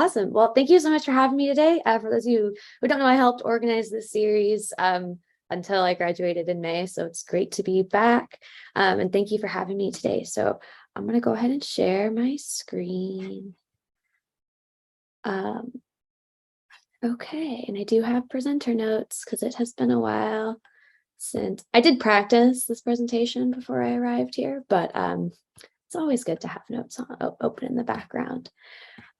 Awesome. Well, thank you so much for having me today. For those of you who don't know, I helped organize this series until I graduated in May. So it's great to be back. And thank you for having me today. So I'm going to go ahead and share my screen. Okay, and I do have presenter notes because it has been a while since I did practice this presentation before I arrived here, but it's always good to have notes open in the background.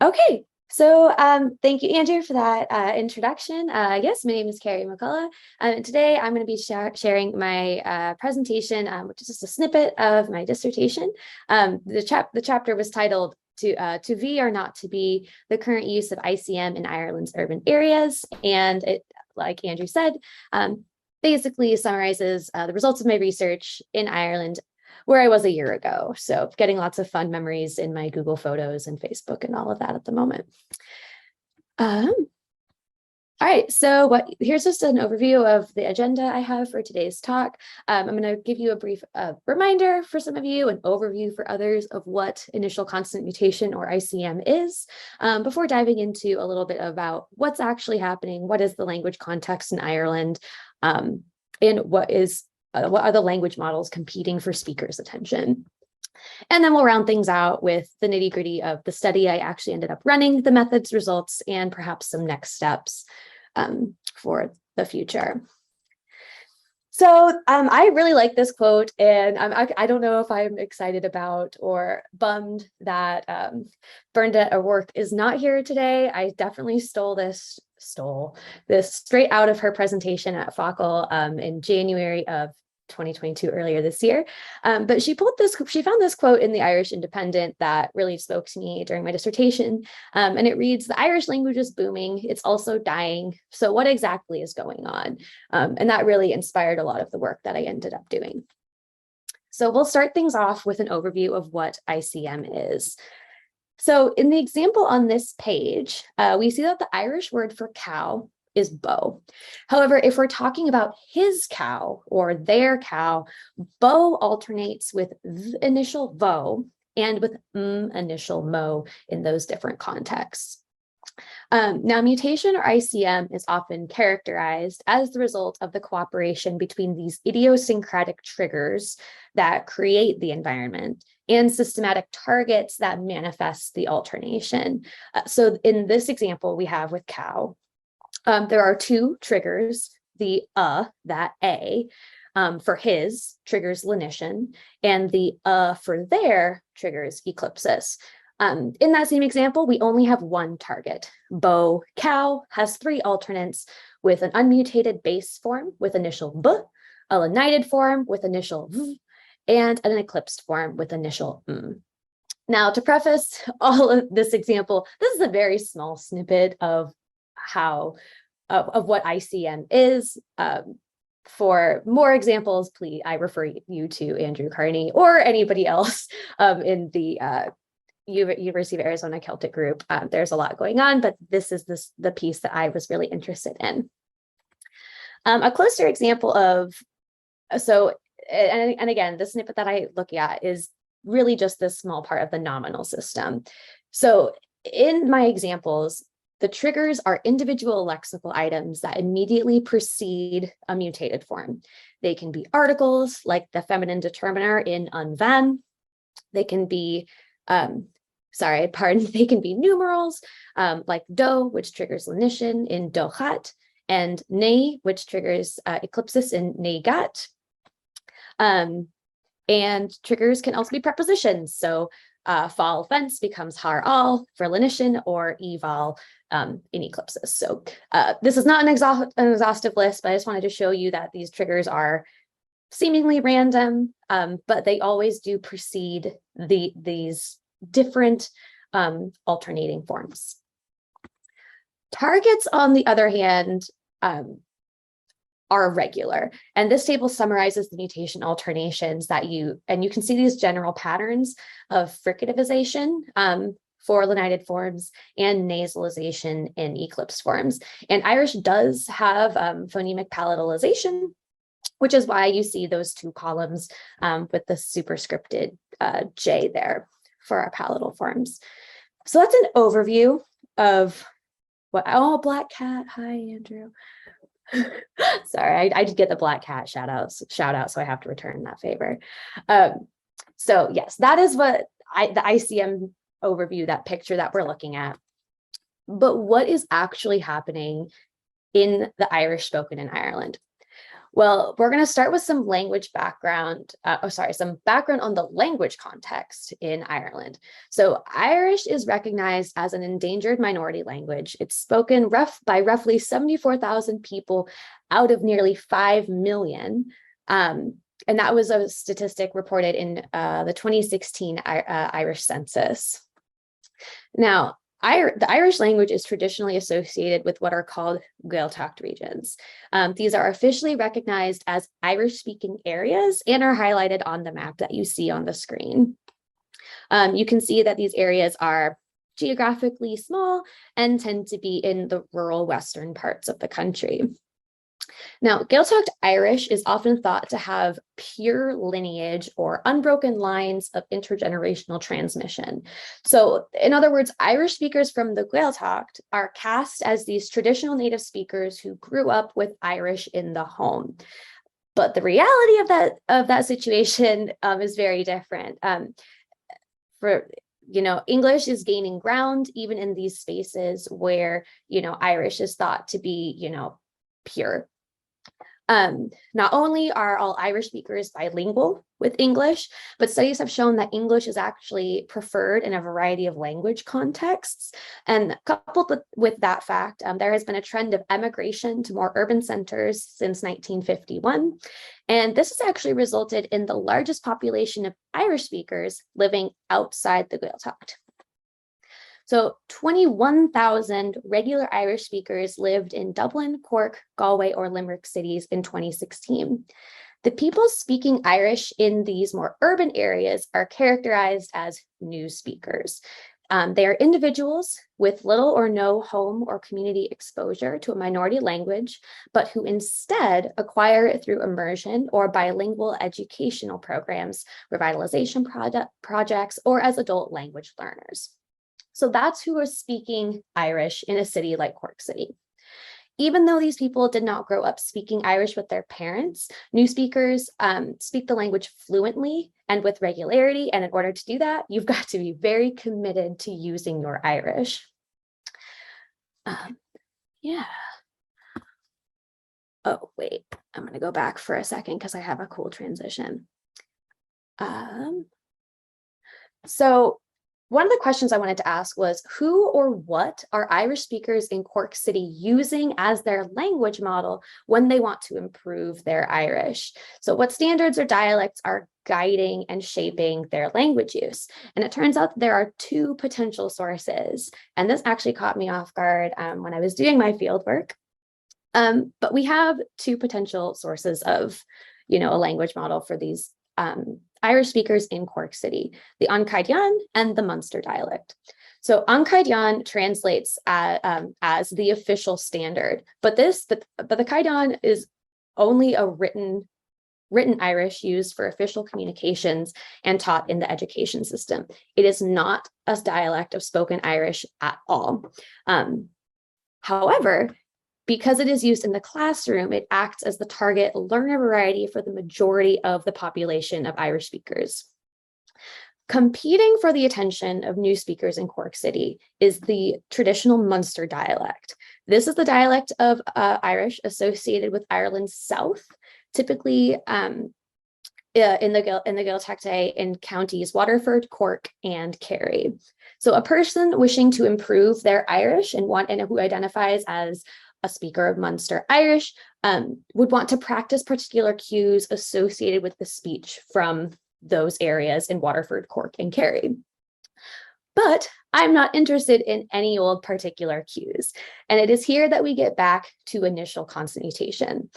Okay, so thank you, Andrew, for that introduction. Yes, my name is Kerry McCullough, and today I'm going to be sharing my presentation, which is just a snippet of my dissertation. The chapter was titled to be or not to be, the current use of ICM in Ireland's urban areas. And it, like Andrew said, basically summarizes the results of my research in Ireland where I was a year ago. So getting lots of fun memories in my Google Photos and Facebook and all of that at the moment. All right, so here's just an overview of the agenda I have for today's talk. I'm going to give you a brief reminder for some of you, an overview for others of what initial consonant mutation, or ICM, is, before diving into a little bit about what's actually happening, what is the language context in Ireland, and what are the language models competing for speakers' attention. And then we'll round things out with the nitty-gritty of the study I actually ended up running, the methods, results, and perhaps some next steps for the future. So I really like this quote, and I don't know if I'm excited about or bummed that Bernadette O'Rourke is not here today. I definitely stole this straight out of her presentation at FACL in January of 2022, earlier this year. But she found this quote in the Irish Independent that really spoke to me during my dissertation. And it reads, "The Irish language is booming, it's also dying. So what exactly is going on?" And that really inspired a lot of the work that I ended up doing. So we'll start things off with an overview of what ICM is. So in the example on this page, we see that the Irish word for cow is bow. However, if we're talking about his cow or their cow, bow alternates with initial vo and with initial mo in those different contexts. Now, mutation, or ICM, is often characterized as the result of the cooperation between these idiosyncratic triggers that create the environment and systematic targets that manifest the alternation. So in this example we have with cow, there are two triggers, the that A, for his triggers lenition, and the for their triggers eclipsis. In that same example, we only have one target. Bow cow has three alternants with an unmutated base form with initial B, a lenited form with initial V, and an eclipsed form with initial M. Now, to preface all of this example, this is a very small snippet of what ICM is. For more examples, please, I refer you to Andrew Carney or anybody else in the University of Arizona Celtic group. There's a lot going on, but this is the piece that I was really interested in. A closer example of, and again, the snippet that I look at is really just this small part of the nominal system. So in my examples, the triggers are individual lexical items that immediately precede a mutated form. They can be articles, like the feminine determiner in unvan. They can be, they can be numerals, like do, which triggers lenition in dochat, and ne, which triggers eclipsis in negat. And triggers can also be prepositions. So fall fence becomes har all for lenition, or eval in eclipsis. So this is not an exhaustive list, but I just wanted to show you that these triggers are seemingly random, but they always do precede these different alternating forms. Targets, on the other hand, are regular. And this table summarizes the mutation alternations that you can see these general patterns of fricativization for lenited forms and nasalization in eclipsed forms. And Irish does have phonemic palatalization, which is why you see those two columns with the superscripted J there for our palatal forms. So that's an overview of what, oh, black cat. Hi, Andrew. Sorry, I did get the black cat shout out, so I have to return that favor. So yes, that is what the ICM overview, that picture that we're looking at. But what is actually happening in the Irish spoken in Ireland? Well, we're going to start with some language background, some background on the language context in Ireland. So Irish is recognized as an endangered minority language. It's spoken by roughly 74,000 people out of nearly 5 million. And that was a statistic reported in the 2016 Irish census. Now, the Irish language is traditionally associated with what are called Gaeltacht regions. These are officially recognized as Irish-speaking areas and are highlighted on the map that you see on the screen. You can see that these areas are geographically small and tend to be in the rural western parts of the country. Now, Gaeltacht Irish is often thought to have pure lineage or unbroken lines of intergenerational transmission. So, in other words, Irish speakers from the Gaeltacht are cast as these traditional native speakers who grew up with Irish in the home. But the reality of that situation is very different. English is gaining ground even in these spaces where, Irish is thought to be, pure. Not only are all Irish speakers bilingual with English, but studies have shown that English is actually preferred in a variety of language contexts. And coupled with that fact, there has been a trend of emigration to more urban centers since 1951. And this has actually resulted in the largest population of Irish speakers living outside the Gaeltacht. So 21,000 regular Irish speakers lived in Dublin, Cork, Galway, or Limerick cities in 2016. The people speaking Irish in these more urban areas are characterized as new speakers. They are individuals with little or no home or community exposure to a minority language, but who instead acquire it through immersion or bilingual educational programs, revitalization projects, or as adult language learners. So that's who is speaking Irish in a city like Cork City. Even though these people did not grow up speaking Irish with their parents, new speakers speak the language fluently and with regularity. And in order to do that, you've got to be very committed to using your Irish. Oh, wait, I'm going to go back for a second because I have a cool transition. So one of the questions I wanted to ask was, who or what are Irish speakers in Cork City using as their language model when they want to improve their Irish? So what standards or dialects are guiding and shaping their language use? And it turns out there are two potential sources. And this actually caught me off guard when I was doing my field work. But we have two potential sources of, a language model for these Irish speakers in Cork City, the An Caidian and the Munster dialect. So An Caidian translates as the official standard, but the Caidian is only a written Irish used for official communications and taught in the education system. It is not a dialect of spoken Irish at all. However, because it is used in the classroom, it acts as the target learner variety for the majority of the population of Irish speakers. Competing for the attention of new speakers in Cork City is the traditional Munster dialect. This is the dialect of Irish associated with Ireland's south, typically in the Gaeltacht in counties Waterford, Cork, and Kerry. So a person wishing to improve their Irish and who identifies as a speaker of Munster Irish would want to practice particular cues associated with the speech from those areas in Waterford, Cork, and Kerry. But I'm not interested in any old particular cues. And it is here that we get back to initial consonant mutation.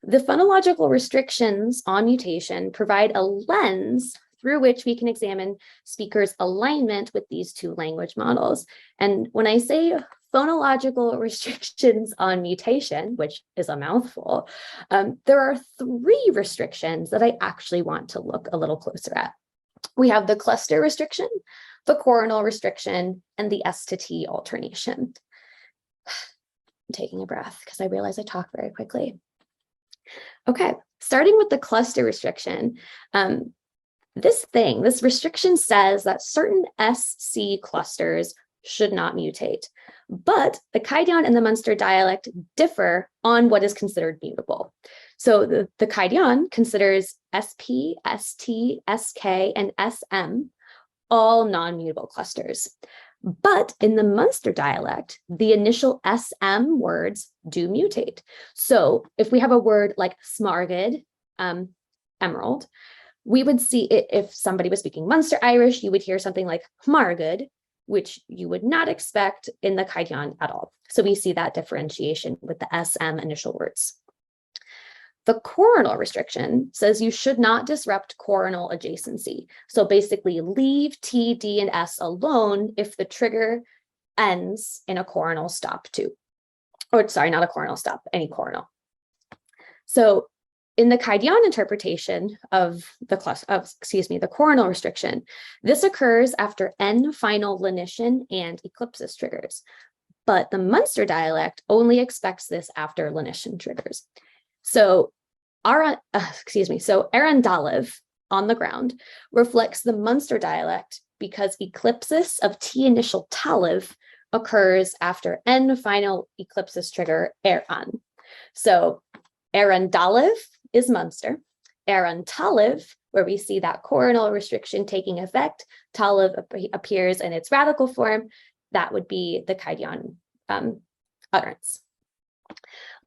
The phonological restrictions on mutation provide a lens through which we can examine speakers' alignment with these two language models. And when I say phonological restrictions on mutation, which is a mouthful, there are three restrictions that I actually want to look a little closer at. We have the cluster restriction, the coronal restriction, and the S to T alternation. I'm taking a breath because I realize I talk very quickly. Okay, starting with the cluster restriction. This restriction says that certain SC clusters should not mutate, but the Kaidian and the Munster dialect differ on what is considered mutable. So the Kaidian considers SP, ST, SK, and SM all non-mutable clusters. But in the Munster dialect, the initial SM words do mutate. So if we have a word like smargid, emerald, we would see it if somebody was speaking Munster Irish, you would hear something like margud, which you would not expect in the Kaidian at all. So we see that differentiation with the SM initial words. The coronal restriction says you should not disrupt coronal adjacency. So basically leave T, D, and S alone if the trigger ends in a coronal stop too. Or sorry, not a coronal stop, any coronal. So in the Kaidian interpretation of the coronal restriction, this occurs after N final lenition and eclipsis triggers. But the Munster dialect only expects this after lenition triggers. So Arundalev on the ground reflects the Munster dialect because eclipsis of T initial talev occurs after N final eclipsis trigger Eran. So Arundalev is Munster. Arundalev, where we see that coronal restriction taking effect, talev appears in its radical form, that would be the Kaidian utterance.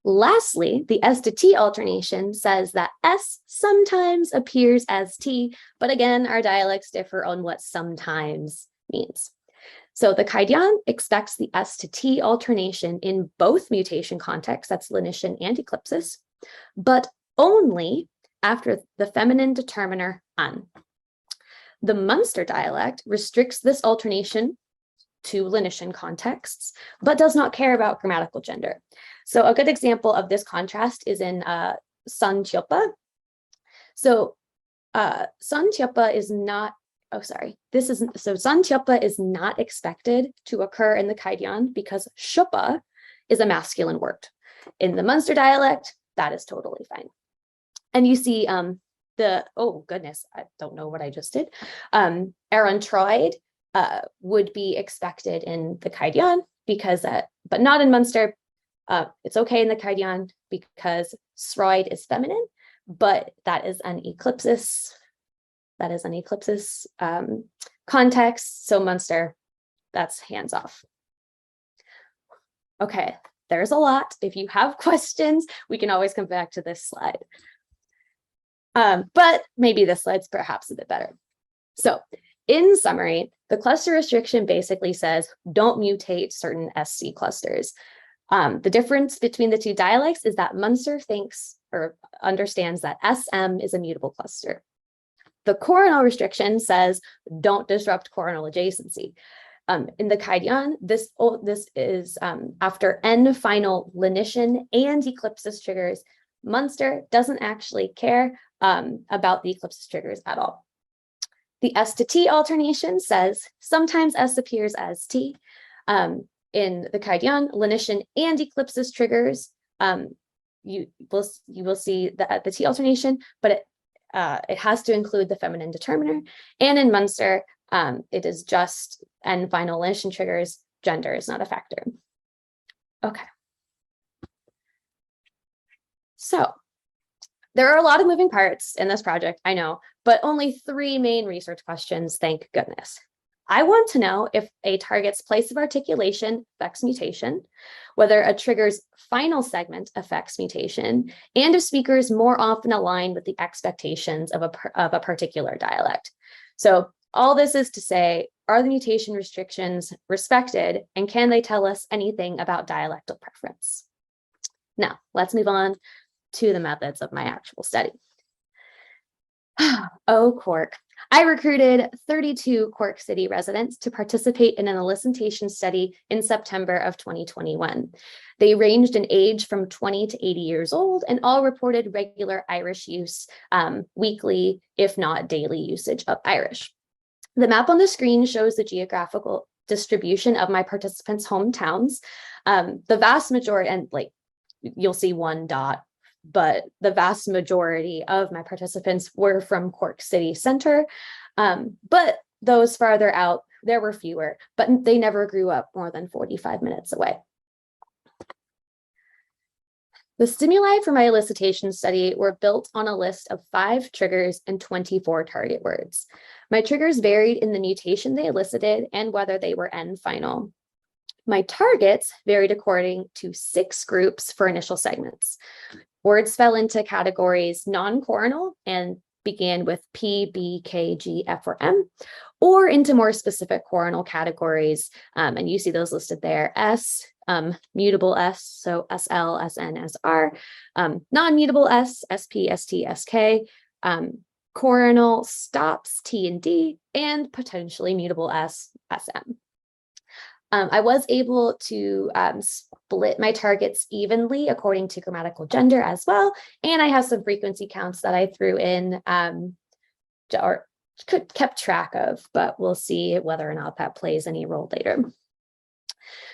Lastly, the S to T alternation says that S sometimes appears as T, but again, our dialects differ on what sometimes means. So the Kaidian expects the S to T alternation in both mutation contexts, that's lenition and eclipsis, but only after the feminine determiner an. The Munster dialect restricts this alternation to lenition contexts, but does not care about grammatical gender. So a good example of this contrast is in San Tiopa. So San Tiopa is not, San Tiopa is not expected to occur in the Kaidian because shupa is a masculine word. In the Munster dialect, that is totally fine. And you see oh goodness, I don't know what I just did. Arantroid would be expected in the Kaidian because, but not in Munster. It's okay in the Kaidian because sroid is feminine, but that is an eclipsis. That is an eclipsis context. So Munster, that's hands off. Okay, there's a lot. If you have questions, we can always come back to this slide. But maybe this slide's perhaps a bit better. So in summary, the cluster restriction basically says don't mutate certain SC clusters. The difference between the two dialects is that Munster thinks or understands that SM is a mutable cluster. The coronal restriction says don't disrupt coronal adjacency. In the Kaidian, this is after N final lenition and eclipsis triggers. Munster doesn't actually care about the eclipsis triggers at all. The S to T alternation says sometimes S appears as T. In the Kaidian, lenition and eclipsis triggers, you will see the T alternation, but it has to include the feminine determiner. And in Munster, it is just N final lenition triggers, gender is not a factor. Okay. So there are a lot of moving parts in this project, I know, but only 3 main research questions, thank goodness. I want to know if a target's place of articulation affects mutation, whether a trigger's final segment affects mutation, and if speakers more often align with the expectations of a particular dialect. So all this is to say, are the mutation restrictions respected, and can they tell us anything about dialectal preference? Now, let's move on to the methods of my actual study. Oh, Cork. I recruited 32 Cork City residents to participate in an elicitation study in September of 2021. They ranged in age from 20 to 80 years old and all reported regular Irish use, weekly, if not daily usage of Irish. The map on the screen shows the geographical distribution of my participants' hometowns. The vast majority, and like you'll see one dot, but the vast majority of my participants were from Cork City Centre. But those farther out, there were fewer, but they never grew up more than 45 minutes away. The stimuli for my elicitation study were built on a list of 5 triggers and 24 target words. My triggers varied in the mutation they elicited and whether they were N-final. My targets varied according to 6 groups for initial segments. Words fell into categories non-coronal and began with P, B, K, G, F, or M, or into more specific coronal categories. And you see those listed there: S, mutable S, so SL, SN, SR, non-mutable S, SP, ST, SK, coronal stops, T and D, and potentially mutable S, SM. I was able to split my targets evenly according to grammatical gender as well. And I have some frequency counts that I threw in or kept track of, but we'll see whether or not that plays any role later.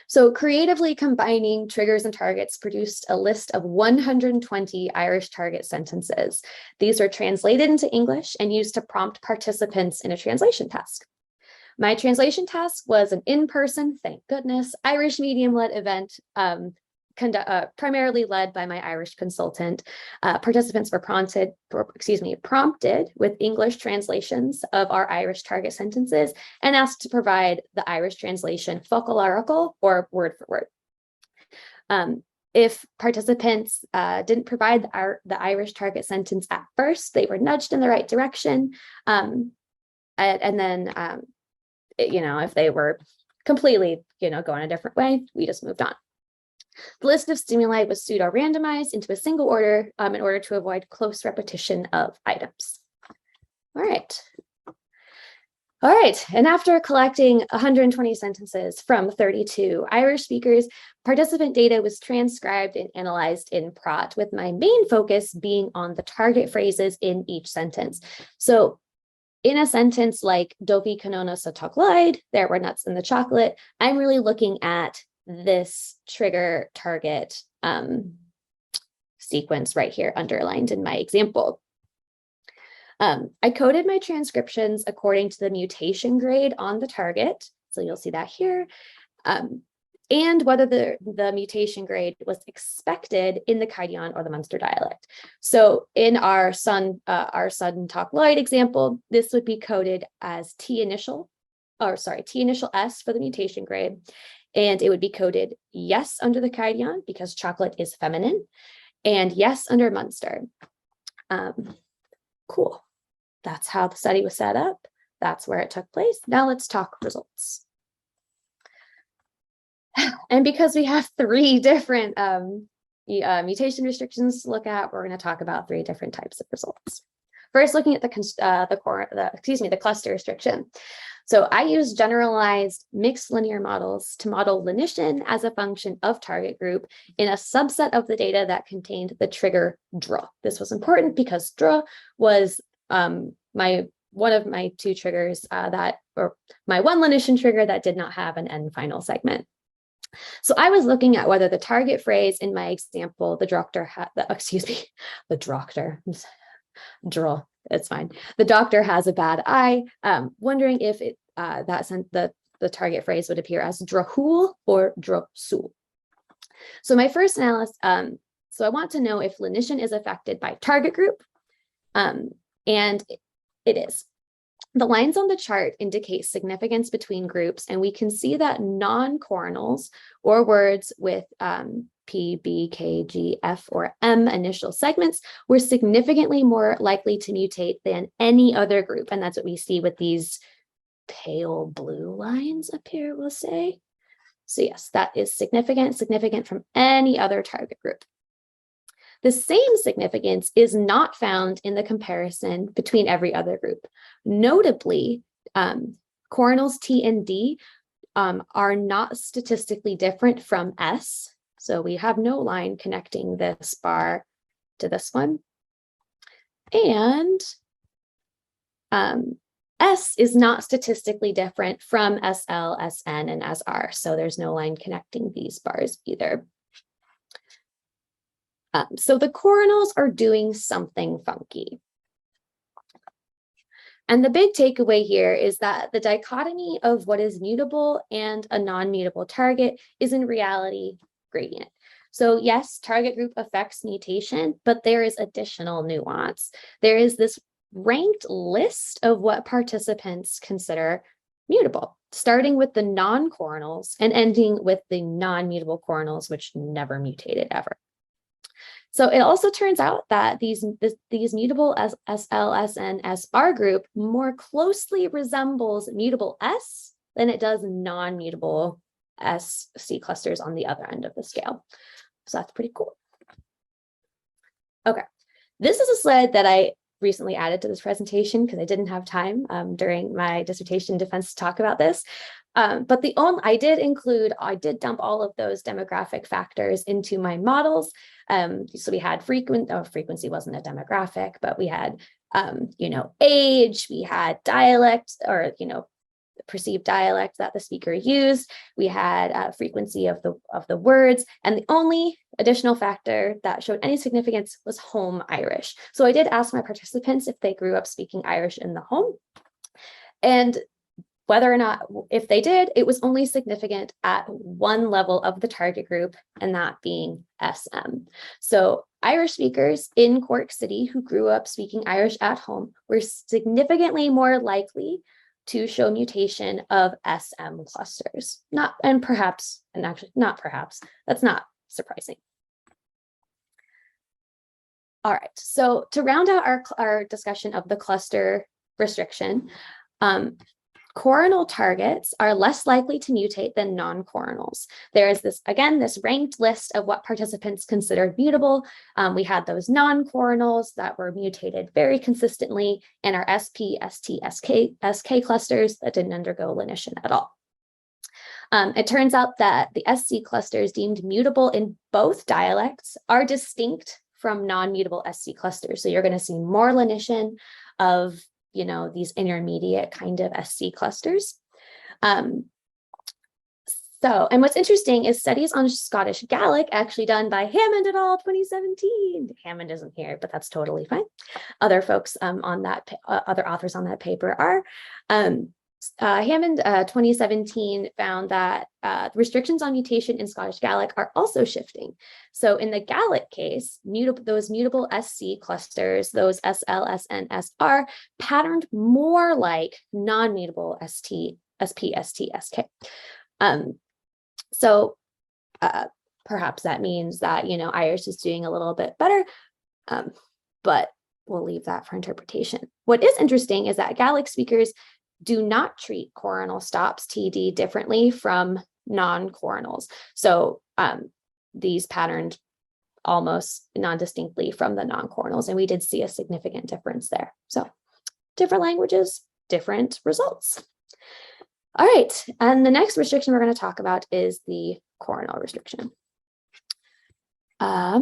So creatively combining triggers and targets produced a list of 120 Irish target sentences. These were translated into English and used to prompt participants in a translation task. My translation task was an in-person, thank goodness, Irish medium-led event, primarily led by my Irish consultant. Participants were prompted with English translations of our Irish target sentences and asked to provide the Irish translation focolarical or word for word. If participants didn't provide the Irish target sentence at first, they were nudged in the right direction. And then if they were completely, going a different way, we just moved on. The list of stimuli was pseudo-randomized into a single order in order to avoid close repetition of items. All right. And after collecting 120 sentences from 32 Irish speakers, participant data was transcribed and analyzed in Prot, with my main focus being on the target phrases in each sentence. So in a sentence like Dopi Canona sa Tocloid, there were nuts in the chocolate, I'm really looking at this trigger target sequence right here underlined in my example. I coded my transcriptions according to the mutation grade on the target. So you'll see that here. And whether the mutation grade was expected in the Caidian or the Munster dialect. So in our Sun Tocloid example, this would be coded as T initial S for the mutation grade. And it would be coded yes under the Caidian because chocolate is feminine, and yes under Munster. Cool. That's how the study was set up. That's where it took place. Now let's talk results. And because we have 3 different mutation restrictions to look at, we're going to talk about 3 different types of results. First, looking at the cluster restriction. So I used generalized mixed linear models to model lenition as a function of target group in a subset of the data that contained the trigger DRA. This was important because DRA was one of my 2 triggers my one lenition trigger that did not have an N final segment. So I was looking at whether the target phrase in my example, the doctor, it's fine. The doctor has a bad eye. Wondering if the target phrase would appear as drahul or drasul. So my first analysis, so I want to know if lenition is affected by target group, and it is. The lines on the chart indicate significance between groups, and we can see that non-coronals or words with P, B, K, G, F, or M initial segments were significantly more likely to mutate than any other group. And that's what we see with these pale blue lines up here, we'll say. So yes, that is significant from any other target group. The same significance is not found in the comparison between every other group. Notably, coronals T and D are not statistically different from S. So we have no line connecting this bar to this one. And S is not statistically different from SL, SN, and SR. So there's no line connecting these bars either. So the coronals are doing something funky. And the big takeaway here is that the dichotomy of what is mutable and a non-mutable target is in reality gradient. So yes, target group affects mutation, but there is additional nuance. There is this ranked list of what participants consider mutable, starting with the non-coronals and ending with the non-mutable coronals, which never mutated ever. So it also turns out that these mutable SL, SN, SR group more closely resembles mutable S than it does non-mutable SC clusters on the other end of the scale. So that's pretty cool. Okay, this is a slide that I recently added to this presentation because I didn't have time during my dissertation defense to talk about this. But I did dump all of those demographic factors into my models. So we had frequency wasn't a demographic, but we had, age, we had dialect, or, perceived dialect that the speaker used. We had frequency of the words, and the only additional factor that showed any significance was home Irish. So I did ask my participants if they grew up speaking Irish in the home, and whether or not, if they did, it was only significant at one level of the target group, and that being SM. So Irish speakers in Cork City who grew up speaking Irish at home were significantly more likely to show mutation of SM clusters. That's not surprising. All right, so to round out our discussion of the cluster restriction, coronal targets are less likely to mutate than non-coronals. There is this ranked list of what participants considered mutable. We had those non-coronals that were mutated very consistently, and our SP, ST, SK clusters that didn't undergo lenition at all. It turns out that the SC clusters deemed mutable in both dialects are distinct from non-mutable SC clusters. So you're going to see more lenition of these intermediate kind of SC clusters. And what's interesting is studies on Scottish Gaelic, actually done by Hammond et al. 2017. Hammond isn't here, but that's totally fine. Other folks other authors on that paper are. Hammond 2017 found that restrictions on mutation in Scottish Gaelic are also shifting. So in the Gaelic case, those mutable SC clusters, those SL, SN, SR, patterned more like non-mutable ST, SP, ST, SK. So perhaps that means that, Irish is doing a little bit better, but we'll leave that for interpretation. What is interesting is that Gaelic speakers do not treat coronal stops, TD, differently from non-coronals. So these patterned almost non-distinctly from the non-coronals, and we did see a significant difference there. So different languages, different results. All right, and the next restriction we're going to talk about is the coronal restriction.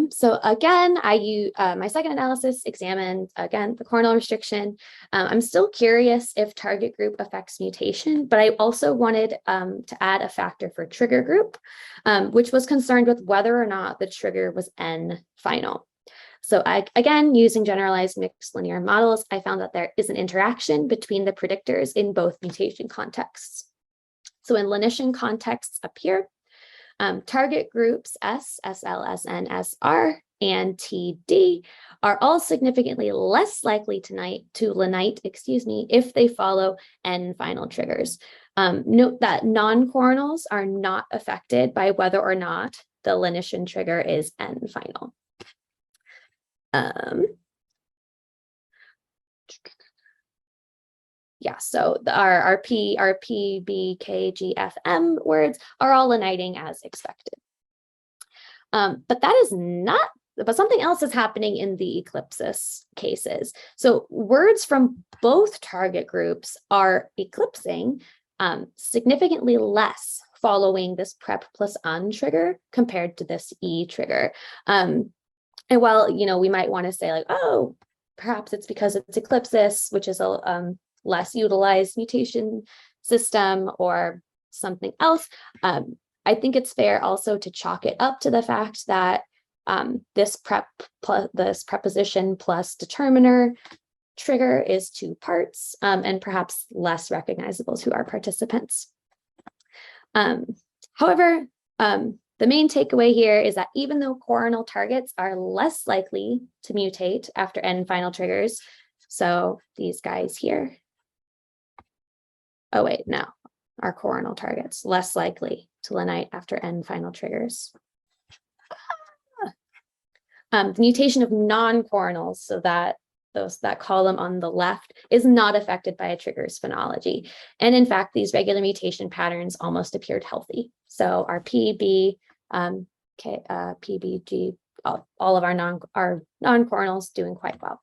So again, my second analysis examined, again, the coronal restriction. I'm still curious if target group affects mutation, but I also wanted to add a factor for trigger group, which was concerned with whether or not the trigger was N final. So again, using generalized mixed linear models, I found that there is an interaction between the predictors in both mutation contexts. So in lenition contexts up here, target groups S, SL, SN, SR, and TD are all significantly less likely to lenite, if they follow N final triggers. Note that non-coronals are not affected by whether or not the lenition trigger is N final. Yeah, so our P, B, K, G, F, M words are all leniting as expected. But something else is happening in the eclipsis cases. So words from both target groups are eclipsing significantly less following this prep plus on trigger compared to this E trigger. And while, we might want to say like, oh, perhaps it's because it's eclipsis, which is less utilized mutation system or something else. I think it's fair also to chalk it up to the fact that this preposition plus determiner trigger is two parts and perhaps less recognizable to our participants. However, the main takeaway here is that even though coronal targets are less likely to mutate after N final triggers, so these guys here, oh wait, no, are coronal targets less likely to lenite after N final triggers. The mutation of non-coronals, so that column on the left, is not affected by a trigger's phonology. And in fact, these regular mutation patterns almost appeared healthy. So our PB, PBG, all of our non-coronals doing quite well.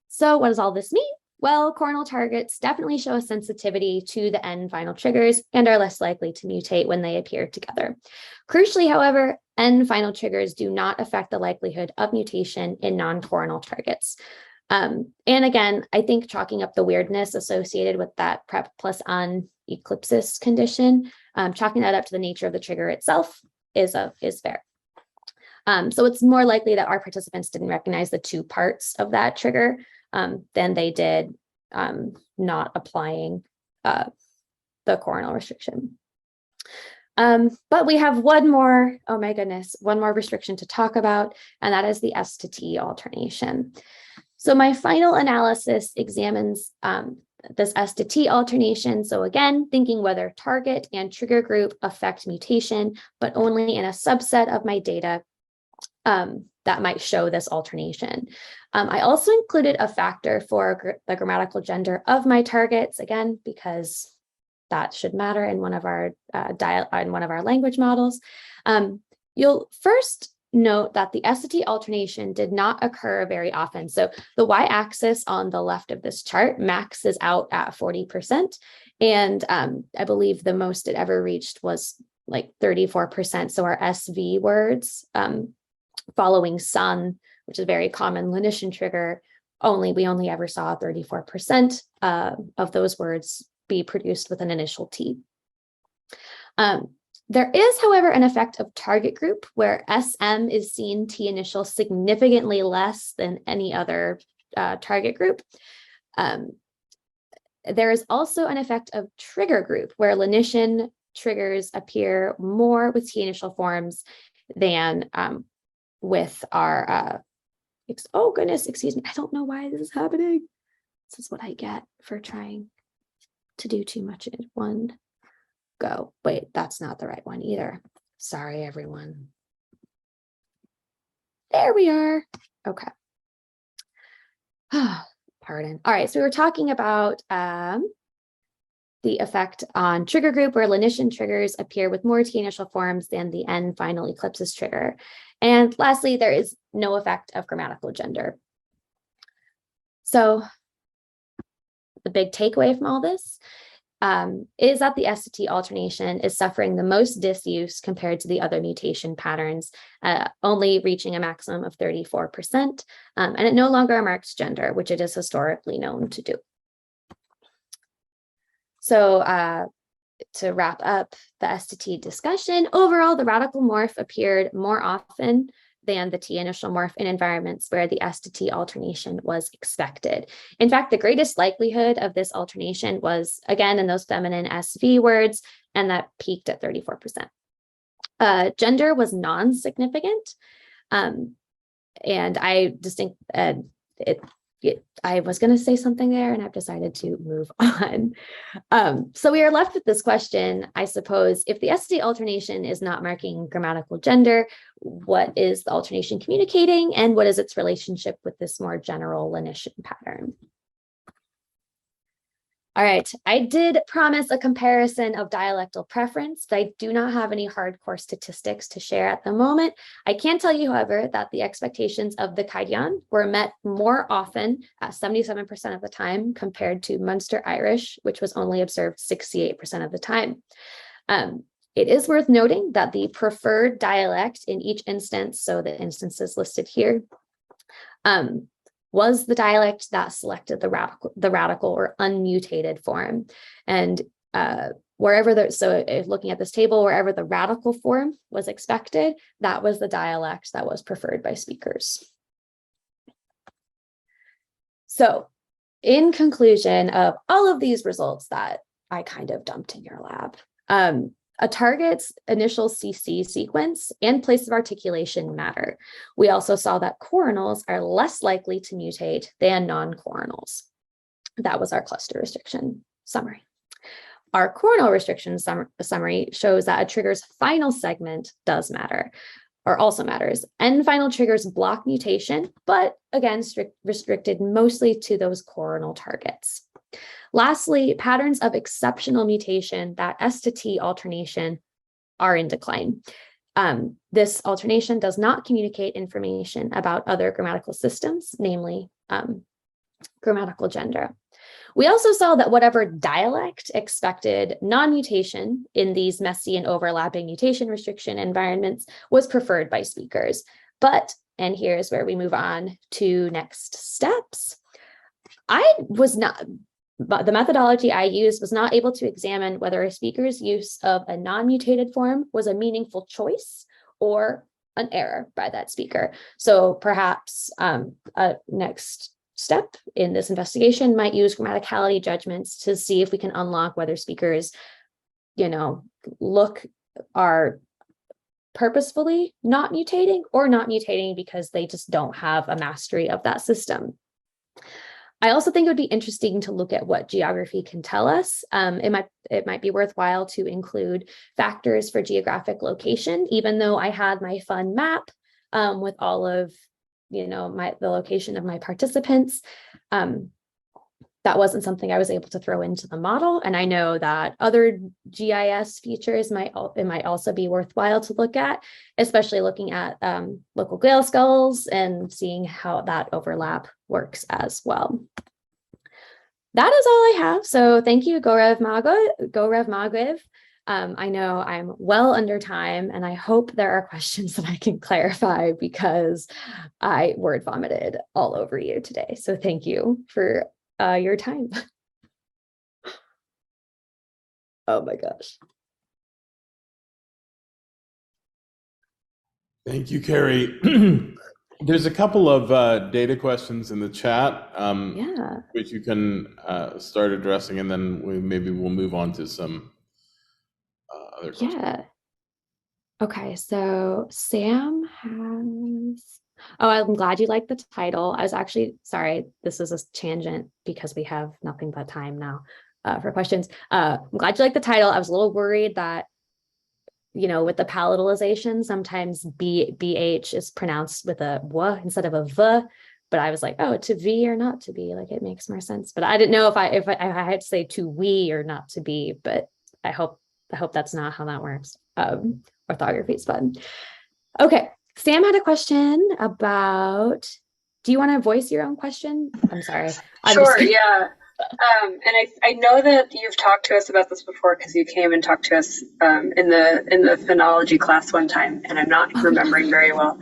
So what does all this mean? Well, coronal targets definitely show a sensitivity to the N final triggers and are less likely to mutate when they appear together. Crucially, however, N final triggers do not affect the likelihood of mutation in non-coronal targets. And again, I think chalking up the weirdness associated with that prep plus on eclipsis condition, chalking that up to the nature of the trigger itself is fair. So it's more likely that our participants didn't recognize the two parts of that trigger than they did not applying the coronal restriction. But we have one more restriction to talk about, and that is the S to T alternation. So my final analysis examines this S to T alternation. So again, thinking whether target and trigger group affect mutation, but only in a subset of my data that might show this alternation. I also included a factor for the grammatical gender of my targets, again, because that should matter in one of our language models. You'll first note that the S to T alternation did not occur very often. So the y-axis on the left of this chart maxes out at 40%. And I believe the most it ever reached was like 34%. So our SV words following sun, which is a very common lenition trigger, we only ever saw 34% of those words be produced with an initial T. There is, however, an effect of target group where SM is seen T initial significantly less than any other target group. There is also an effect of trigger group where lenition triggers appear more with T initial forms than with our, oh goodness, excuse me, I don't know why this is happening. This is what I get for trying to do too much in one go. Wait, that's not the right one either. Sorry, everyone. There we are. Okay. Pardon. All right, so we were talking about the effect on trigger group where lenition triggers appear with more T initial forms than the N final eclipsis trigger. And lastly, there is no effect of grammatical gender. So the big takeaway from all this is that the S to T alternation is suffering the most disuse compared to the other mutation patterns, only reaching a maximum of 34%, and it no longer marks gender, which it is historically known to do. So to wrap up the S to T discussion, overall, the radical morph appeared more often than the T initial morph in environments where the S to T alternation was expected. In fact, the greatest likelihood of this alternation was, again, in those feminine SV words, and that peaked at 34%. Gender was non-significant, and I was going to say something there, and I've decided to move on. So we are left with this question, I suppose, if the S to T alternation is not marking grammatical gender, what is the alternation communicating, and what is its relationship with this more general lenition pattern? All right, I did promise a comparison of dialectal preference, but I do not have any hardcore statistics to share at the moment. I can tell you, however, that the expectations of the Cagayan were met more often at 77% of the time compared to Munster Irish, which was only observed 68% of the time. It is worth noting that the preferred dialect in each instance, so the instances listed here, was the dialect that selected the radical or unmutated form. And if looking at this table, wherever the radical form was expected, that was the dialect that was preferred by speakers. So in conclusion of all of these results that I kind of dumped in your lab, a target's initial CC sequence and place of articulation matter. We also saw that coronals are less likely to mutate than non-coronals. That was our cluster restriction summary. Our coronal restriction summary shows that a trigger's final segment does matter, or also matters. End final triggers block mutation, but again, restricted mostly to those coronal targets. Lastly, patterns of exceptional mutation, that S to T alternation, are in decline. This alternation does not communicate information about other grammatical systems, namely grammatical gender. We also saw that whatever dialect expected non-mutation in these messy and overlapping mutation restriction environments was preferred by speakers. But, and here's where we move on to next steps. The methodology I used was not able to examine whether a speaker's use of a non-mutated form was a meaningful choice or an error by that speaker. So perhaps a next step in this investigation might use grammaticality judgments to see if we can unlock whether speakers, are purposefully not mutating or not mutating because they just don't have a mastery of that system. I also think it would be interesting to look at what geography can tell us. It might be worthwhile to include factors for geographic location, even though I had my fun map with all of the location of my participants. That wasn't something I was able to throw into the model. And I know that other GIS features might also be worthwhile to look at, especially looking at local Gael skulls and seeing how that overlap works as well. That is all I have. So thank you, Gorev Magwev. I know I'm well under time, and I hope there are questions that I can clarify because I word vomited all over you today. So thank you for your time. Oh my gosh. Thank you, Kerry. There's a couple of data questions in the chat, which you can start addressing, and then we'll move on to some other questions. Yeah. Okay, so Sam has... Oh, I'm glad you liked the title. I was actually, sorry, this is a tangent because we have nothing but time now for questions. I'm glad you liked the title. I was a little worried that, with the palatalization, sometimes BH is pronounced with a W instead of a V, but I was like, oh, to V or not to be, like it makes more sense. But I didn't know if I had to say to we or not to be, but I hope that's not how that works. Orthography is fun. Okay. Sam had a question about, do you want to voice your own question? I'm sorry. Sure, yeah. And I know that you've talked to us about this before because you came and talked to us in the phonology class one time, and I'm not remembering very well.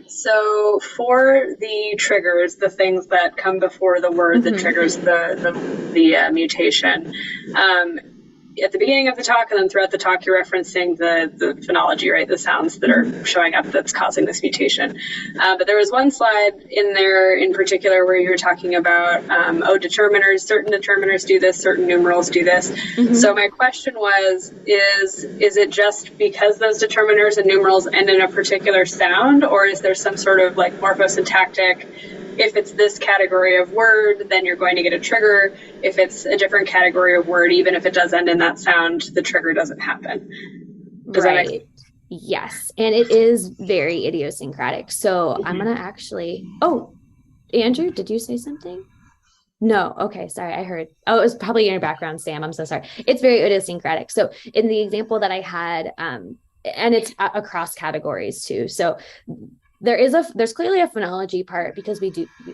So for the triggers, the things that come before the word that triggers the mutation, at the beginning of the talk and then throughout the talk, you're referencing the phonology, right? The sounds that are showing up that's causing this mutation. But there was one slide in there in particular where you were talking about, determiners, certain determiners do this, certain numerals do this. So my question was, is it just because those determiners and numerals end in a particular sound, or is there some sort of like morphosyntactic, if it's this category of word, then you're going to get a trigger. If it's a different category of word, even if it does end in that sound, the trigger doesn't happen. Does that make sense? Yes, and it is very idiosyncratic. So I'm going to actually... Oh, Andrew, did you say something? No. Okay, sorry, I heard. Oh, it was probably in your background, Sam. I'm so sorry. It's very idiosyncratic. So in the example that I had, and it's across categories too. So there's clearly a phonology part because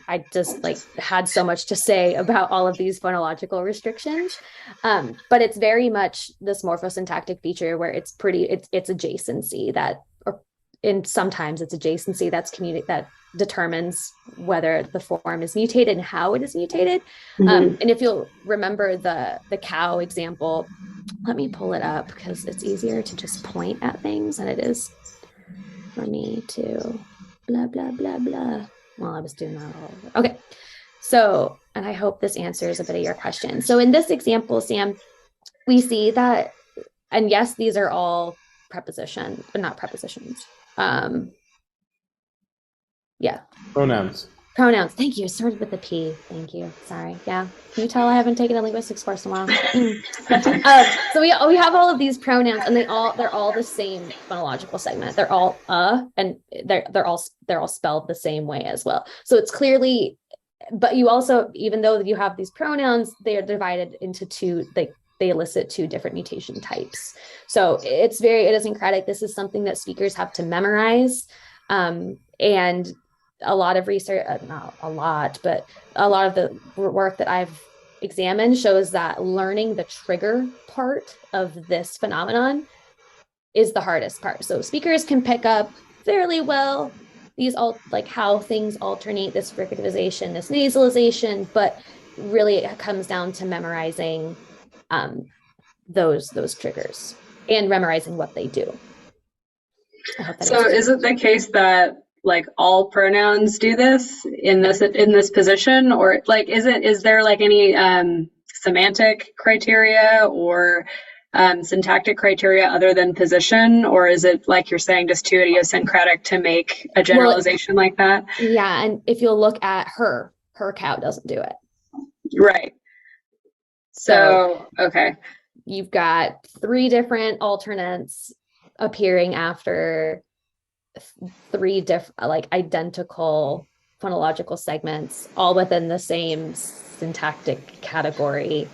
I just had so much to say about all of these phonological restrictions. But it's very much this morphosyntactic feature where it's adjacency that, or sometimes it's adjacency that determines whether the form is mutated and how it is mutated. And if you'll remember the cow example, let me pull it up because it's easier to just point at things than it is for me to blah, blah, blah, blah. Well, I was doing that all over. Okay. So, and I hope this answers a bit of your question. So in this example, Sam, we see that, and yes, these are all preposition, but not prepositions. Yeah. Pronouns. Pronouns. Thank you. It started with a P. Thank you. Sorry. Yeah. Can you tell I haven't taken a linguistics course in a while? So we have all of these pronouns, and they're all the same phonological segment. They're all and they're all spelled the same way as well. So it's clearly, but you also, even though you have these pronouns, they are divided into two. They elicit two different mutation types. So it is syncretic. This is something that speakers have to memorize, and a lot of research, not a lot, but a lot of the work that I've examined shows that learning the trigger part of this phenomenon is the hardest part. So speakers can pick up fairly well these like how things alternate, this fricativization, this nasalization, but really it comes down to memorizing those triggers and memorizing what they do. So is it the case that like all pronouns do this in this position, or like is there like any semantic criteria or syntactic criteria other than position, or is it like you're saying just too idiosyncratic to make a generalization like that? Yeah, and if you'll look at her cow doesn't do it. Right. So okay. You've got 3 different alternates appearing after 3 different, like identical phonological segments, all within the same syntactic category.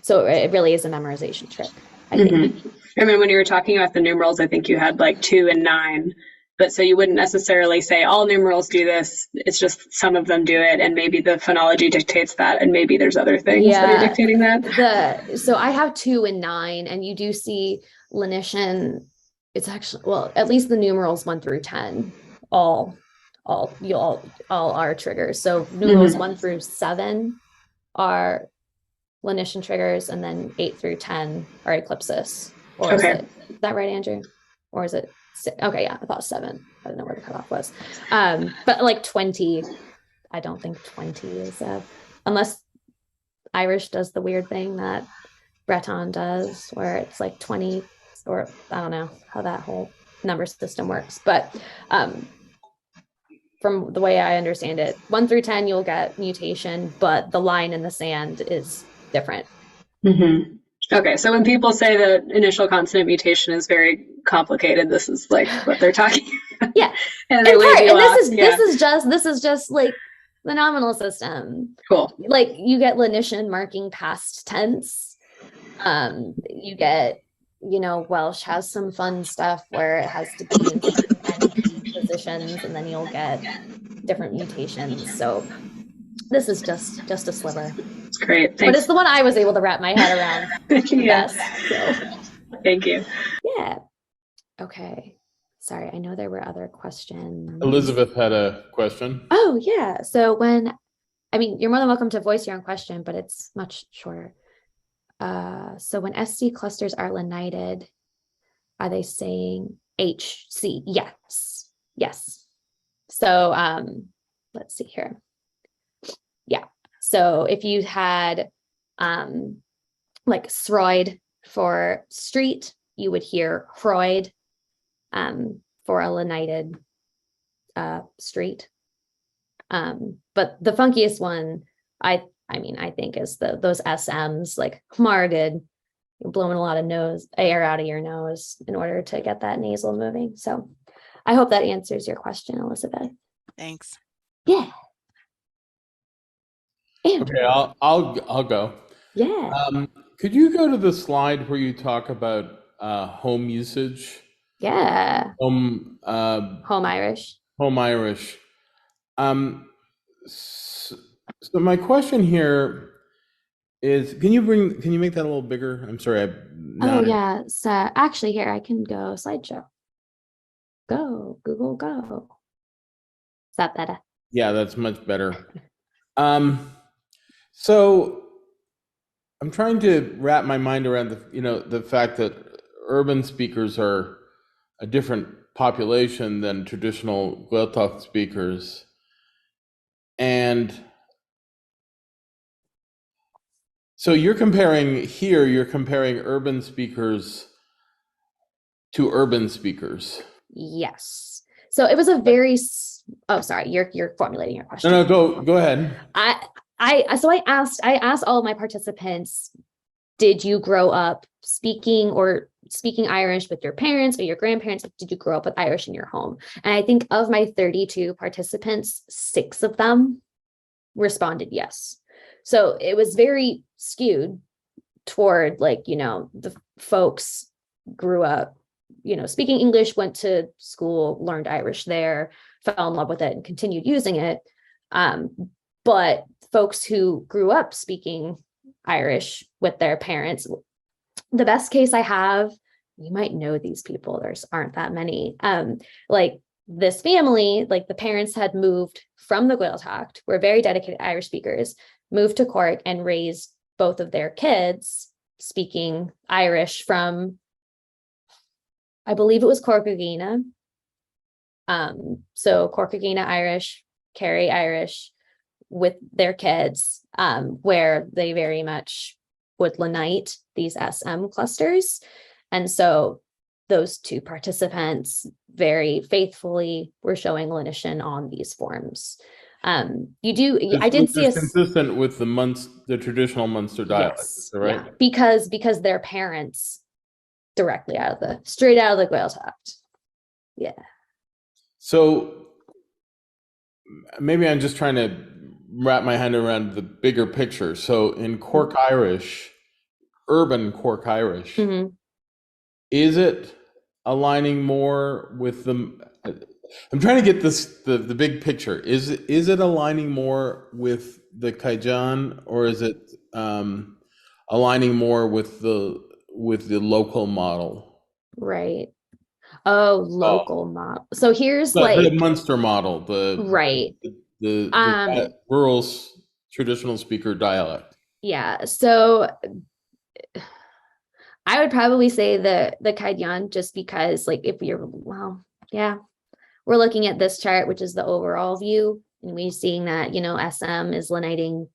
So it really is a memorization trick, I think. I mean, when you were talking about the numerals, I think you had like 2 and 9. But so you wouldn't necessarily say all numerals do this. It's just some of them do it, and maybe the phonology dictates that, and maybe there's other things that are dictating that. So I have 2 and 9, and you do see lenition. It's actually, well, at least the numerals 1 through 10 all are triggers. So numerals 1 through 7 are lenition triggers, and then 8 through 10 are eclipsis. Or is that right, Andrew? Or is it? Okay, yeah, I thought 7. I don't know where the cutoff was. But like 20, I don't think 20 is unless Irish does the weird thing that Breton does, where it's like 20, or I don't know how that whole number system works. But from the way I understand it, 1 through 10 you'll get mutation, but the line in the sand is different. Okay, so when people say that initial consonant mutation is very complicated, this is like what they're talking about. Yeah. And this is just like the nominal system. Cool. Like you get lenition marking past tense. You get, Welsh has some fun stuff where it has to be in NP positions, and then you'll get different mutations. So this is just a sliver. It's great. Thanks. But it's the one I was able to wrap my head around. Yes. So. Thank you. Yeah. Okay. Sorry, I know there were other questions. Elizabeth had a question. Oh, yeah. So you're more than welcome to voice your own question, but it's much shorter. So when SC clusters are lenited, are they saying HC? Yes. Yes. So let's see here. Yeah. So if you had like Throid for street, you would hear Hroid for a lenited street. But the funkiest one, I think is those SMs, like Margid. You're blowing a lot of air out of your nose in order to get that nasal moving. So I hope that answers your question, Elizabeth. Thanks. Yeah. Okay, I'll go. Yeah. Could you go to the slide where you talk about home usage? Yeah. Home Irish. Home Irish. So my question here is, can you make that a little bigger? I'm sorry. Oh yeah. So actually, here I can go slideshow. Go, Google, go. Is that better? Yeah, that's much better. So I'm trying to wrap my mind around the fact that urban speakers are a different population than traditional Gaeltacht speakers. And so you're comparing urban speakers to urban speakers. Yes. So it was a very, oh, sorry, you're formulating your question. No, go ahead. So I asked all of my participants, did you grow up speaking Irish with your parents or your grandparents? Did you grow up with Irish in your home? And I think of my 32 participants, 6 of them responded yes. So it was very skewed toward the folks grew up, speaking English, went to school, learned Irish there, fell in love with it and continued using it. But folks who grew up speaking Irish with their parents, the best case I have, you might know these people, there aren't that many, like this family, like the parents had moved from the Gaeltacht, were very dedicated Irish speakers, moved to Cork and raised both of their kids speaking Irish from, I believe it was Corkagina. So Corkagina Irish, Kerry Irish with their kids, where they very much would lenite these SM clusters. And so those 2 participants very faithfully were showing lenition on these forms. I did see consistent with the traditional Munster dialect, yes, right? Yeah, because their parents directly straight out of the Gaeltacht. Yeah. So maybe I'm just trying to wrap my hand around the bigger picture. So in Cork Irish, urban Cork Irish, mm-hmm. Is it aligning more with them? I'm trying to get the big picture. Is it aligning more with the Cajun, or is it aligning more with the local model? Right. Oh, local model. So here's the Munster model, right. the rural traditional speaker dialect. Yeah. So I would probably say the Cajun, just because we're looking at this chart, which is the overall view, and we're seeing that, SM is leniting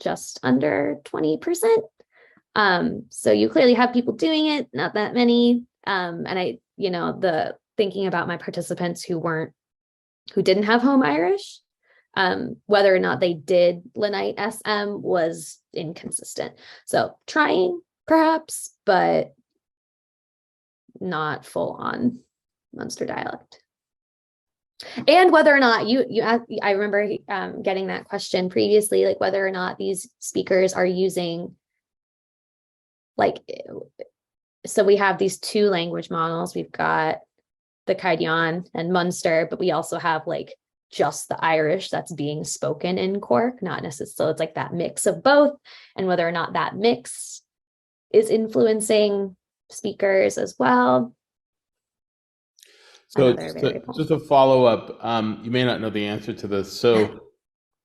just under 20%. So you clearly have people doing it, not that many. And I, the thinking about my participants who didn't have home Irish, whether or not they did lenite SM was inconsistent. So trying perhaps, but not full on Munster dialect. And whether or not I remember getting that question previously, like whether or not these speakers are using, so we have these 2 language models. We've got the Cajun and Munster, but we also have just the Irish that's being spoken in Cork, not necessarily. So it's that mix of both, and whether or not that mix is influencing speakers as well. So just a follow-up, you may not know the answer to this. So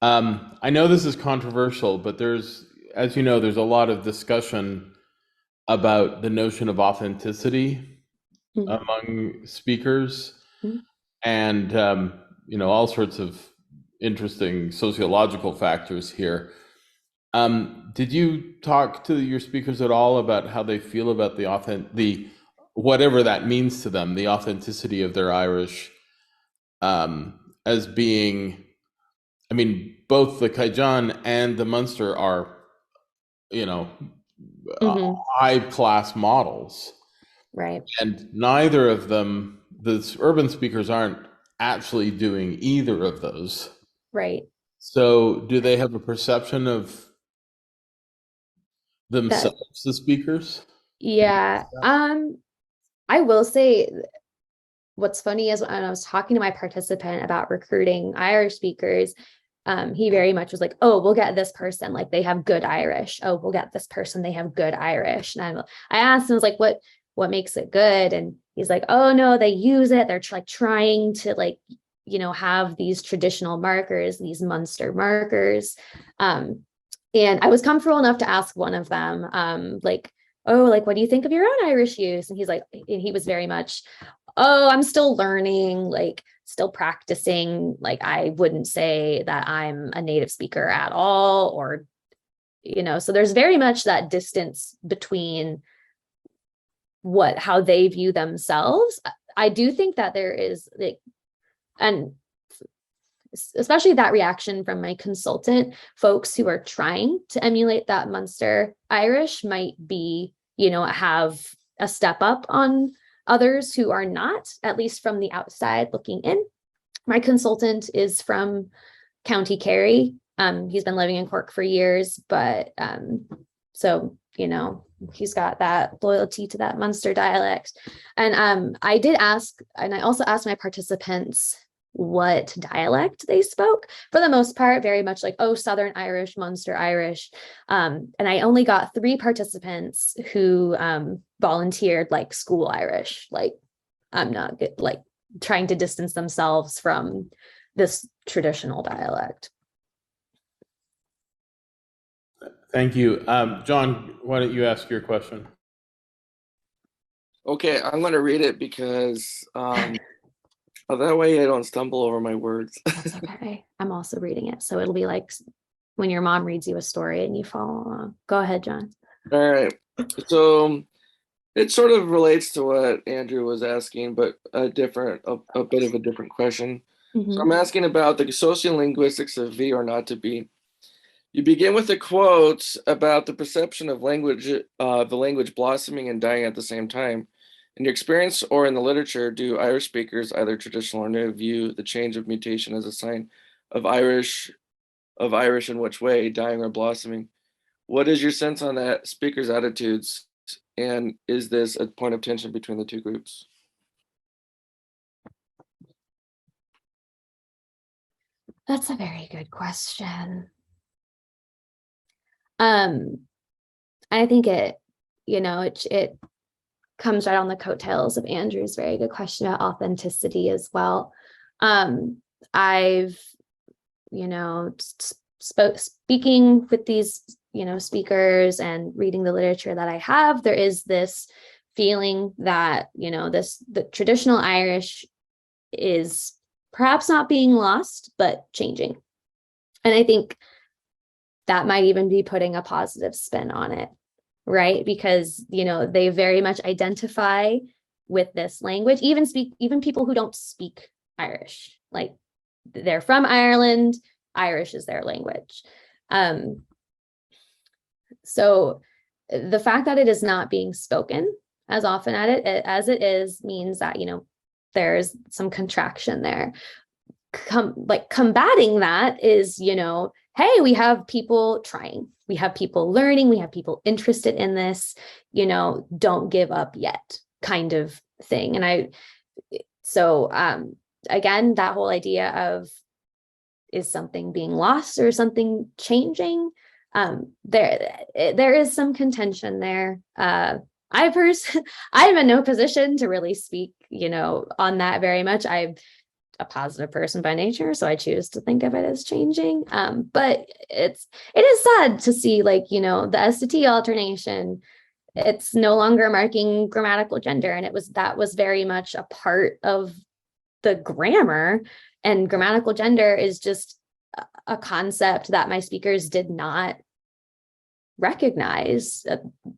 I know this is controversial, but there's a lot of discussion about the notion of authenticity among speakers, and all sorts of interesting sociological factors here. Did you talk to your speakers at all about how they feel about the whatever that means to them, the authenticity of their Irish, as being, both the Cajun and the Munster are, high class models, right? And neither of them, the urban speakers aren't actually doing either of those, right? So do they have a perception of themselves as speakers? Yeah. I will say what's funny is when I was talking to my participant about recruiting Irish speakers, he very much was like, oh, we'll get this person, they have good Irish. Oh, we'll get this person, they have good Irish. And I asked him, I was like, what makes it good? And he's like, oh no, they use it. They're like trying to like, have these traditional markers, these Munster markers. And I was comfortable enough to ask one of them, like, oh, like, what do you think of your own Irish use? And he was very much, oh, I'm still learning, like, still practicing. Like, I wouldn't say that I'm a native speaker at all, or, so there's very much that distance between how they view themselves. I do think that there is, like, and especially that reaction from my consultant, folks who are trying to emulate that Munster Irish might be, have a step up on others who are not, at least from the outside looking in. My consultant is from County Kerry. He's been living in Cork for years, but so, he's got that loyalty to that Munster dialect. And I did ask, and I also asked my participants what dialect they spoke. For the most part, very much like, oh, Southern Irish, Munster Irish. And I only got 3 participants who volunteered like school Irish. Like, I'm not good, like trying to distance themselves from this traditional dialect. Thank you. John, why don't you ask your question? Okay, I'm going to read it because that way I don't stumble over my words. That's okay. I'm also reading it. So it'll be like when your mom reads you a story and you follow along. Go ahead, John. All right. So it sort of relates to what Andrew was asking, but a bit of a different question. Mm-hmm. So I'm asking about the sociolinguistics of be or not to be. You begin with a quote about the perception of language, the language blossoming and dying at the same time. In your experience or in the literature, do Irish speakers, either traditional or new, view the change of mutation as a sign of Irish in which way, dying or blossoming? What is your sense on that speakers' attitudes, and is this a point of tension between the two groups? That's a very good question. I think it comes right on the coattails of Andrew's very good question about authenticity as well. I've, speaking with these, speakers and reading the literature that I have, there is this feeling that, the traditional Irish is perhaps not being lost, but changing. And I think that might even be putting a positive spin on it, right? Because, they very much identify with this language, even people who don't speak Irish, like they're from Ireland, Irish is their language. So the fact that it is not being spoken as often as it is means that, there's some contraction there. Combating that is, hey, we have people trying, we have people learning, we have people interested in this, don't give up yet kind of thing. And again, that whole idea of, is something being lost or something changing? There is some contention there. I'm in no position to really speak, on that very much. I'm a positive person by nature, so I choose to think of it as changing. But it is sad to see, like, the S to T alternation, it's no longer marking grammatical gender, and that was very much a part of the grammar. And grammatical gender is just a concept that my speakers did not recognize.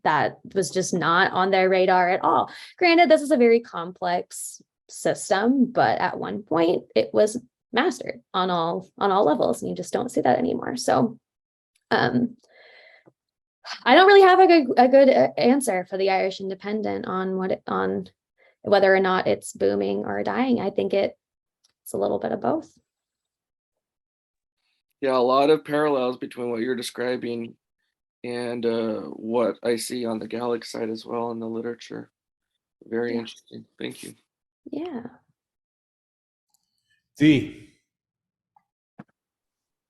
That was just not on their radar at all. Granted, this is a very complex system, but at one point it was mastered on all levels, and you just don't see that anymore. So I don't really have a good answer for the Irish Independent on whether or not it's booming or dying. I think it's a little bit of both. Yeah, a lot of parallels between what you're describing and what I see on the Gaelic side as well in the literature. Very interesting. Thank you. Yeah. Dee.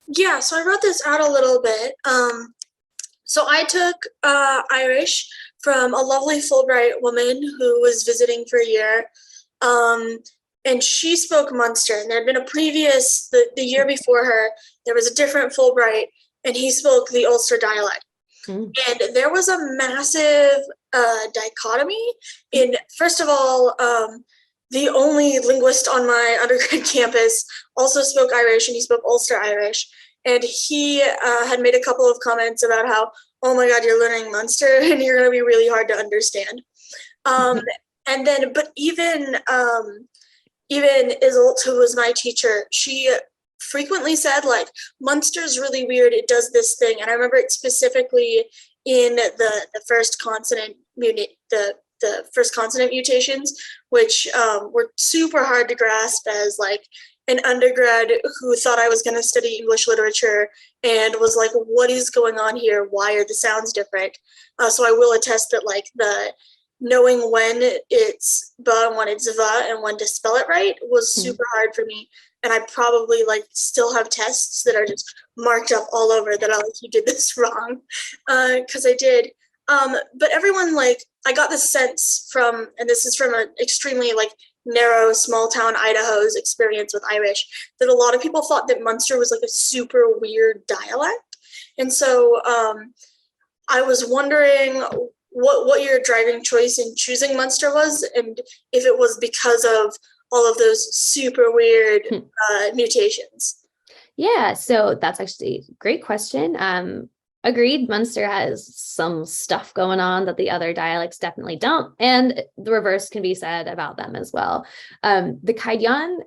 Yeah, so I wrote this out a little bit. So I took Irish from a lovely Fulbright woman who was visiting for a year. And she spoke Munster, and there had been a previous, the year before her, there was a different Fulbright, and he spoke the Ulster dialect. And there was a massive dichotomy in, first of all, the only linguist on my undergrad campus also spoke Irish, and he spoke Ulster Irish. And he had made a couple of comments about how, oh my God, you're learning Munster and you're going to be really hard to understand. And then, but even Isolt, who was my teacher, she frequently said, like, Munster's really weird, it does this thing. And I remember it specifically in the first consonant, the first consonant mutations, which were super hard to grasp as like an undergrad who thought I was going to study English literature and was like, what is going on here? Why are the sounds different? So I will attest that like the knowing when it's ba and when it's va and when to spell it right was super hard for me. And I probably like still have tests that are just marked up all over that I'm like, you did this wrong, because I did. But everyone, like, I got this sense from, and this is from an extremely like narrow small town Idaho's experience with Irish, that a lot of people thought that Munster was like a super weird dialect. And so I was wondering what your driving choice in choosing Munster was, and if it was because of all of those super weird mutations. Yeah, so that's actually a great question. Agreed, Munster has some stuff going on that the other dialects definitely don't, and the reverse can be said about them as well. The Cagayan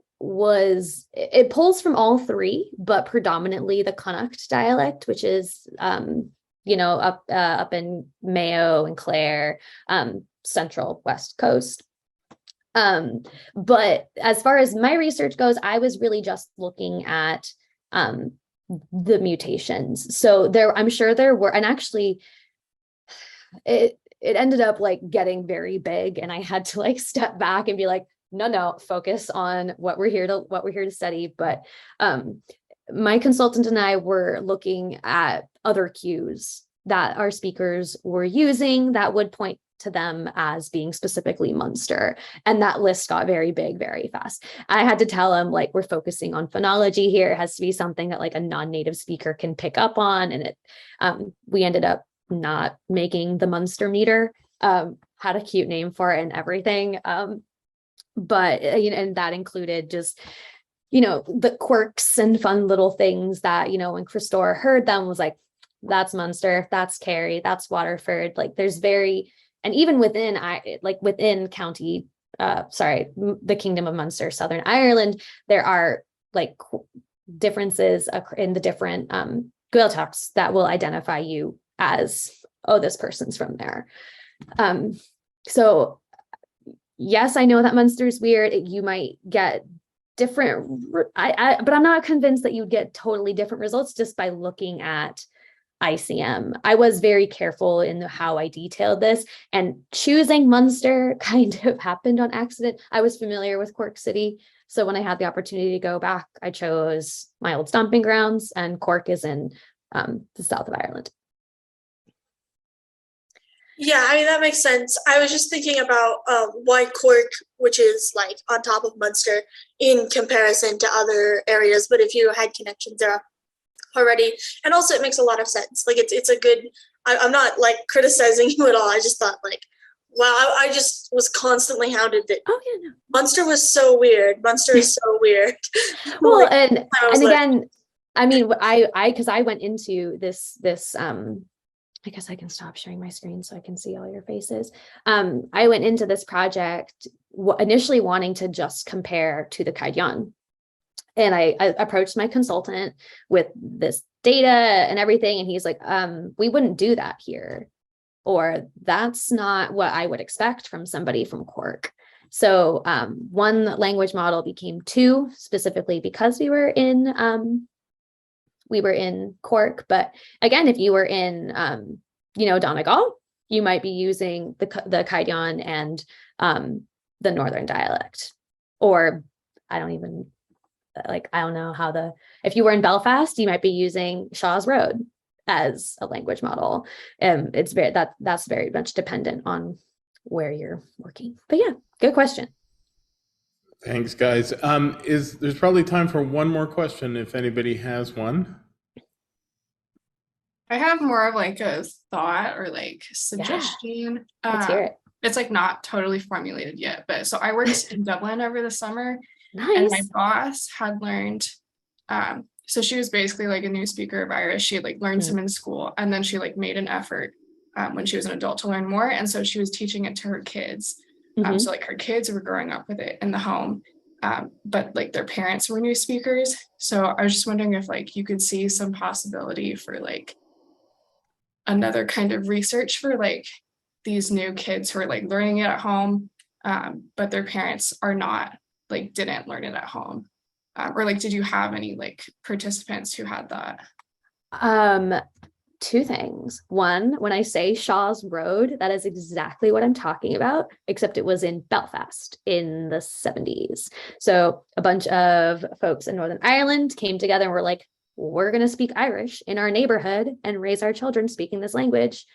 it pulls from all three, but predominantly the Connacht dialect, which is up in Mayo and Clare, central west coast. But as far as my research goes, I was really just looking at the mutations. So I'm sure there were, and actually it ended up like getting very big, and I had to like step back and be like, no, focus on what we're here to study. But my consultant and I were looking at other cues that our speakers were using that would point to them as being specifically Munster. And that list got very big very fast. I had to tell him, like, we're focusing on phonology here. It has to be something that like a non-native speaker can pick up on. And we ended up not making the Munster meter, had a cute name for it and everything. But and that included just, the quirks and fun little things that, when Christopher heard them was like, that's Munster, that's Kerry, that's Waterford. Like there's and even within county, the Kingdom of Munster, Southern Ireland, there are like differences in the different Gaeltachts that will identify you as, oh, this person's from there. So yes, I know that Munster is weird. You might get different, but I'm not convinced that you'd get totally different results just by looking at ICM. I was very careful in how I detailed this, and choosing Munster kind of happened on accident. I was familiar with Cork City, so when I had the opportunity to go back, I chose my old stomping grounds, and Cork is in the south of Ireland. Yeah, I mean, that makes sense. I was just thinking about why Cork, which is like on top of Munster in comparison to other areas, but if you had connections there already, and also it makes a lot of sense. Like it's a good, I'm not like criticizing you at all. I just thought like, wow, I just was constantly hounded that Munster was so weird. Munster is so weird. Well, like, and again, I mean, because I went into this I guess I can stop sharing my screen so I can see all your faces. I went into this project initially wanting to just compare to the Cagayan. And I approached my consultant with this data and everything. And he's like, we wouldn't do that here. Or that's not what I would expect from somebody from Cork. So one language model became two, specifically because we were in Cork. But again, if you were in, Donegal, you might be using the Cagayan and the Northern dialect. Or I don't know how if you were in Belfast, you might be using Shaw's Road. as a language model. It's that's very much dependent on where you're working. But yeah, good question. Thanks, guys. There's probably time for one more question if anybody has one. I have more of like a thought or like suggestion. Let's hear it. It's like not totally formulated yet, but so I worked in Dublin over the summer. Nice. And my boss had learned, so she was basically like a new speaker of Irish. She had like learned some in school, and then she like made an effort when she was an adult to learn more. And so she was teaching it to her kids. So like her kids were growing up with it in the home, but like their parents were new speakers. So I was just wondering if like you could see some possibility for like another kind of research for like these new kids who are like learning it at home, but their parents are not, like didn't learn it at home. Or like, did you have any like participants who had that? Two things. One, when I say Shaw's Road, that is exactly what I'm talking about, except it was in Belfast in the 70s. So a bunch of folks in Northern Ireland came together and were like, we're going to speak Irish in our neighborhood and raise our children speaking this language.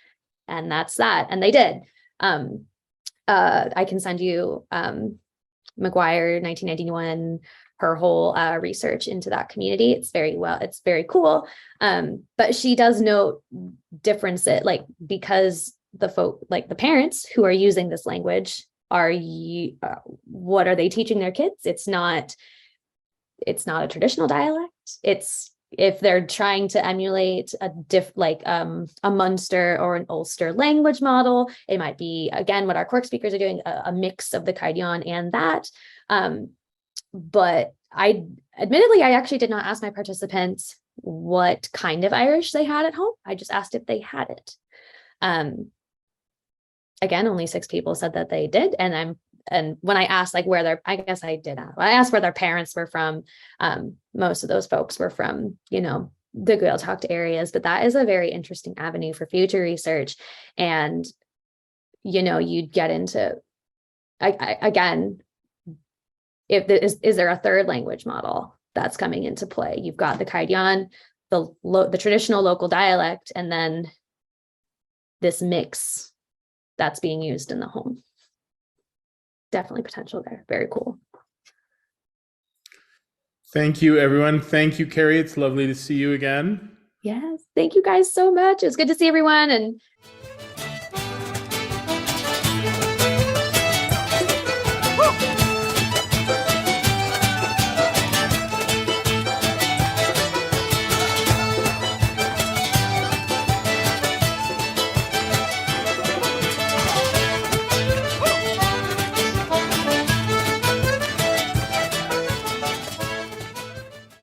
And that's that. And they did. I can send you McGuire, 1991, her whole research into that community. It's very cool. But she does note differences, like, because the parents who are using this language what are they teaching their kids? It's not a traditional dialect. If they're trying to emulate a Munster or an Ulster language model, it might be, again, what our Cork speakers are doing, a mix of the Caidian and that. But I actually did not ask my participants what kind of Irish they had at home. I just asked if they had it. Again, only 6 people said that they did. And when I asked I asked where their parents were from. Most of those folks were from, the Gaeltacht areas, but that is a very interesting avenue for future research. And, you'd get into, again, is there a third language model that's coming into play? You've got the Caidian, the traditional local dialect, and then this mix that's being used in the home. Definitely potential there. Very cool. Thank you, everyone. Thank you, Kerry. It's lovely to see you again. Yes. Thank you guys so much. It was good to see everyone. And